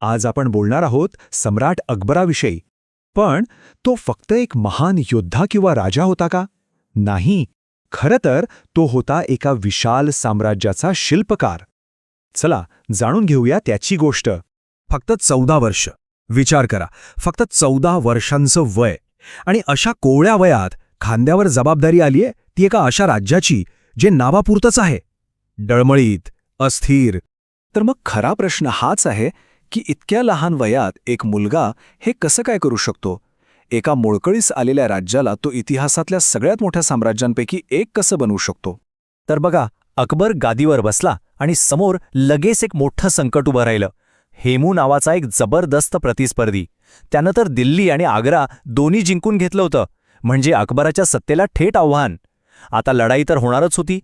आज आपण बोलणार आहोत सम्राट अकबराविषयी. पण तो फक्त एक महान योद्धा किंवा राजा होता का? नाही, खरं तर तो होता एका विशाल साम्राज्याचा शिल्पकार. चला जाणून घेऊया त्याची गोष्ट. फक्त 14 वर्ष. विचार करा, फक्त 14 वर्षांचं वय. आणि अशा कोवळ्या वयात खांद्यावर जबाबदारी आलीये, ती एका अशा राज्याची जे नावापुरतंच आहे. डळमळीत, अस्थिर. तर मग खरा प्रश्न हाच आहे की इतक्या लहान वयात एक मुलगा हे कसं काय करू शकतो? एका मोळकळीस आलेल्या राज्याला तो इतिहासातल्या सगळ्यात मोठ्या साम्राज्यांपैकी एक कसं बनवू शकतो? तर बघा, अकबर गादीवर बसला आणि समोर लगेच एक मोठं संकट उभं राहिलं. हेमू नावाचा एक जबरदस्त प्रतिस्पर्धी. त्यानं तर दिल्ली आणि आग्रा दोन्ही जिंकून घेतलं होतं. म्हणजे अकबराच्या सत्तेला थेट आव्हान. आता लढाई तर होणारच होती.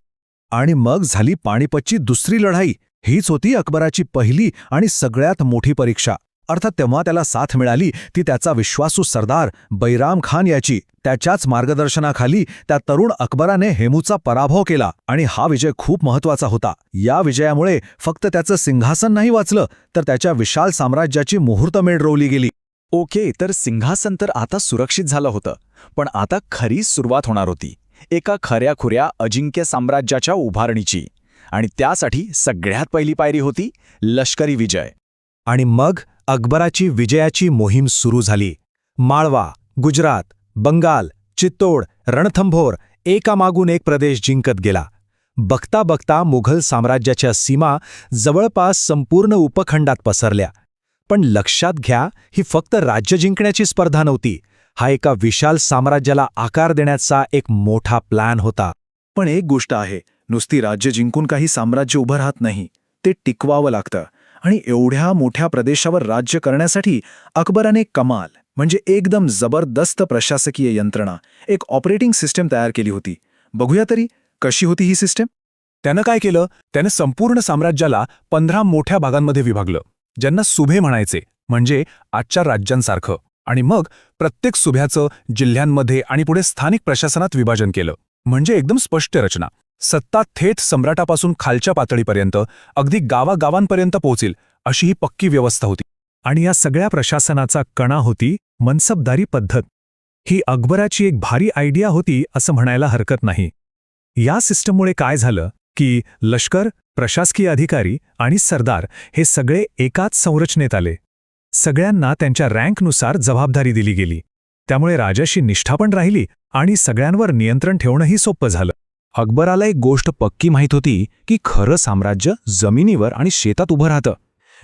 आणि मग झाली पाणीपतची दुसरी लढाई. हीच होती अकबराची पहिली आणि सगळ्यात मोठी परीक्षा. अर्थात तेव्हा त्याला साथ मिळाली ती त्याचा विश्वासू सरदार बैराम खान याची. त्याच्याच मार्गदर्शनाखाली त्या तरुण अकबराने हेमूचा पराभव केला आणि हा विजय खूप महत्वाचा होता. या विजयामुळे फक्त त्याचं सिंहासन नाही वाचलं, तर त्याच्या विशाल साम्राज्याची मुहूर्तमेढ रोवली गेली. ओके, तर सिंहासन तर आता सुरक्षित झालं होतं, पण आता खरी सुरुवात होणार होती एका खऱ्याखुऱ्या अजिंक्य साम्राज्याच्या उभारणीची. आणि त्यासाठी सगळ्यात पहिली पायरी होती लष्करी विजय. आणि मग अकबराची विजयाची मोहीम सुरू झाली. माळवा, गुजरात, बंगाल, चित्तोड, रणथंभोर एकामागून एक प्रदेश जिंकत गेला. बघता बघता मुघल साम्राज्याच्या सीमा जवळपास संपूर्ण उपखंडात पसरल्या. पण लक्षात घ्या, ही फक्त राज्य जिंकण्याची स्पर्धा नव्हती. हा एका विशाल साम्राज्याला आकार देण्याचा एक मोठा प्लॅन होता. पण एक गोष्ट आहे, नुसती राज्य जिंकून काही साम्राज्य उभं राहत नाही, ते टिकवावं लागतं. आणि एवढ्या मोठ्या प्रदेशावर राज्य करण्यासाठी अकबराने कमाल म्हणजे एकदम जबरदस्त प्रशासकीय यंत्रणा, एक ऑपरेटिंग सिस्टम तयार केली होती. बघूया तरी कशी होती ही सिस्टम. त्यानं काय केलं? त्यानं संपूर्ण साम्राज्याला 15 मोठ्या भागांमध्ये विभागलं, ज्यांना सुभे म्हणायचे, म्हणजे आजच्या राज्यांसारखं. आणि मग प्रत्येक सुभ्याचं जिल्ह्यांमध्ये आणि पुढे स्थानिक प्रशासनात विभाजन केलं. म्हणजे एकदम स्पष्ट रचना. सत्ता थेट सम्राटापासून खालच्या पातळीपर्यंत, अगदी गावागावांपर्यंत पोहोचेल अशी ही पक्की व्यवस्था होती. आणि या सगळ्या प्रशासनाचा कणा होती मनसबदारी पद्धत. ही अकबराची एक भारी आयडिया होती असं म्हणायला हरकत नाही. या सिस्टममुळे काय झालं की लष्कर, प्रशासकीय अधिकारी आणि सरदार हे सगळे एकाच संरचनेत आले. सगळ्यांना त्यांच्या रँकनुसार जबाबदारी दिली गेली. त्यामुळे राजाशी निष्ठा पण राहिली आणि सगळ्यांवर नियंत्रण ठेवणंही सोपं झालं. अकबराला एक गोष्ट पक्की माहीत होती की खरं साम्राज्य जमिनीवर आणि शेतात उभं राहतं.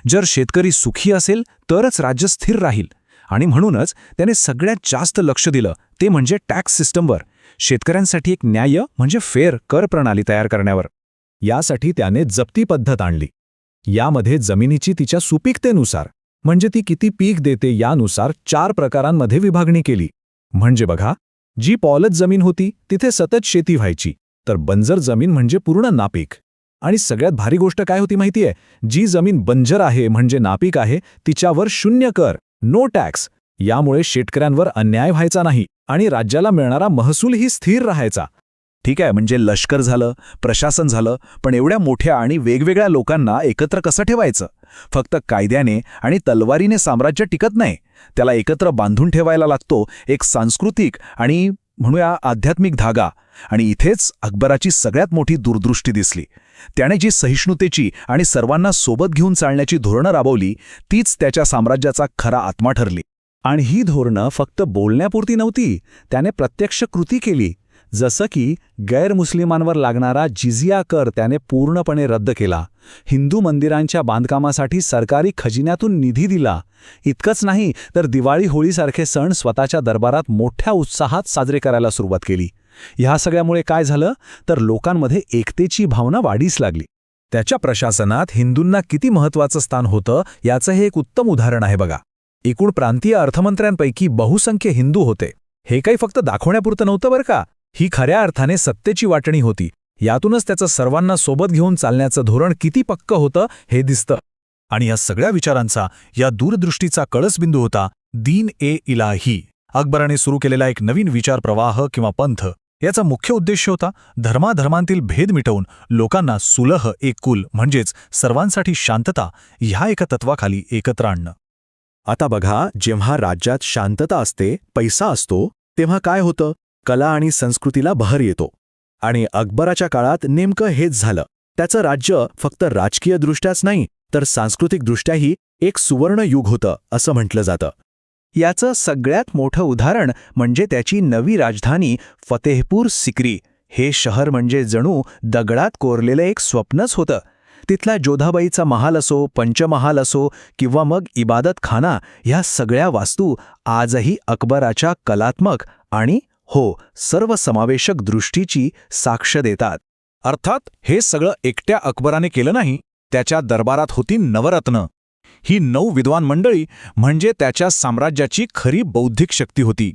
जर शेतकरी सुखी असेल तरच राज्य स्थिर राहील. आणि म्हणूनच त्याने सगळ्यात जास्त लक्ष दिलं ते म्हणजे टॅक्स सिस्टमवर, शेतकऱ्यांसाठी एक न्याय्य म्हणजे फेअर कर प्रणाली तयार करण्यावर. यासाठी त्याने जप्ती पद्धत आणली. यामध्ये जमिनीची तिच्या सुपीकतेनुसार, म्हणजे ती किती पीक देते यानुसार 4 प्रकारांमध्ये विभागणी केली. म्हणजे बघा, जी पॉलत जमीन होती तिथे सतत शेती व्हायची, तर बंजर जमीन म्हणजे पूर्ण नापीक. आणि सगळ्यात भारी गोष्ट काय होती माहितीये? जी जमीन बंजर आहे म्हणजे नापीक आहे तिच्यावर 0 कर, नो टॅक्स. यामुळे शेतकऱ्यांवर अन्याय व्हायचा नाही आणि राज्याला मिळणारा महसूलही स्थिर राहायचा. ठीक आहे, म्हणजे लष्कर झालं, प्रशासन झालं, पण एवढ्या मोठ्या आणि वेगवेगळ्या लोकांना एकत्र कसं ठेवायचं? फक्त कायद्याने आणि तलवारीने साम्राज्य टिकत नाही. त्याला एकत्र बांधून ठेवायला लागतो एक सांस्कृतिक आणि म्हणूया आध्यात्मिक धागा. आणि इथेच अकबराची सगळ्यात मोठी दूरदृष्टी दिसली. त्याने जी सहिष्णुतेची आणि सर्वांना सोबत घेऊन चालण्याची धोरणं राबवली तीच त्याच्या साम्राज्याचा खरा आत्मा ठरली. आणि ही धोरणं फक्त बोलण्यापुरती नव्हती, त्याने प्रत्यक्ष कृती केली. जसं की गैरमुस्लिमांवर लागणारा जिझिया कर त्याने पूर्णपणे रद्द केला. हिंदू मंदिरांच्या बांधकामासाठी सरकारी खजिन्यातून निधी दिला. इतकंच नाही तर दिवाळी, होळीसारखे सण स्वतःच्या दरबारात मोठ्या उत्साहात साजरे करायला सुरुवात केली. ह्या सगळ्यामुळे काय झालं तर लोकांमध्ये एकतेची भावना वाढीस लागली. त्याच्या प्रशासनात हिंदूंना किती महत्त्वाचं स्थान होतं याचं हे एक उत्तम उदाहरण आहे बघा. एकूण प्रांतीय अर्थमंत्र्यांपैकी बहुसंख्य हिंदू होते. हे काही फक्त दाखवण्यापुरतं नव्हतं बरं का. ही खऱ्या अर्थाने सत्तेची वाटणी होती. यातूनच त्याचं सर्वांना सोबत घेऊन चालण्याचं धोरण किती पक्कं होतं हे दिसतं. आणि या सगळ्या विचारांचा, या दूरदृष्टीचा कळसबिंदू होता दीन ए इलाही. अकबराने सुरू केलेला एक नवीन विचार प्रवाह किंवा पंथ, याचा मुख्य उद्देश होता धर्माधर्मांतील भेद मिटवून लोकांना सुलह एक कुल म्हणजेच सर्वांसाठी शांतता ह्या एका तत्वाखाली एकत्र आणणं. आता बघा, जेव्हा राज्यात शांतता असते, पैसा असतो, तेव्हा काय होतं? कला आणि संस्कृतीला बहर येतो. आणि अकबराच्या काळात नेमकं हेच झालं. त्याचं राज्य फक्त राजकीयदृष्ट्याच नाही, तर सांस्कृतिकदृष्ट्याही एक सुवर्ण युग होतं असं म्हटलं जातं. याचं सगळ्यात मोठं उदाहरण म्हणजे त्याची नवी राजधानी फतेहपूर सिक्री. हे शहर म्हणजे जणू दगडात कोरलेलं एक स्वप्नच होतं. तिथला जोधाबाईचा महाल असो, पंचमहाल असो किंवा मग इबादतखाना, ह्या सगळ्या वास्तू आजही अकबराच्या कलात्मक आणि सर्वसमावेशक दृष्टीची साक्ष देतात. अर्थात हे सगळं एकट्या अकबराने केलं नाही. त्याच्या दरबारात होती नवरत्न. ही 9 विद्वान मंडळी म्हणजे त्याच्या साम्राज्याची खरी बौद्धिक शक्ती होती.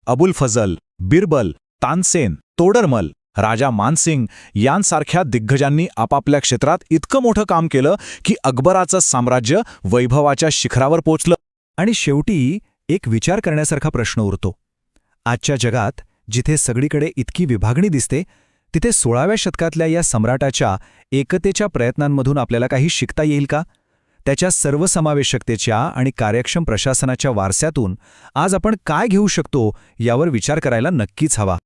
अबुल फजल, बिरबल, तानसेन, तोडरमल, राजा मानसिंग यांसारख्या दिग्गजांनी आपापल्या क्षेत्रात इतकं मोठं काम केलं की अकबराचं साम्राज्य वैभवाच्या शिखरावर पोचलं. आणि शेवटी एक विचार करण्यासारखा प्रश्न उरतो. आजच्या जगात जिथे सगळीकडे इतकी विभागणी दिसते, तिथे 16व्या शतकातल्या या सम्राटाच्या एकतेच्या प्रयत्नांमधून आपल्याला काही शिकता येईल का? त्याच्या सर्वसमावेशकतेच्या आणि कार्यक्षम प्रशासनाच्या वारशातून आज आपण काय घेऊ शकतो यावर विचार करायला नक्कीच हवा.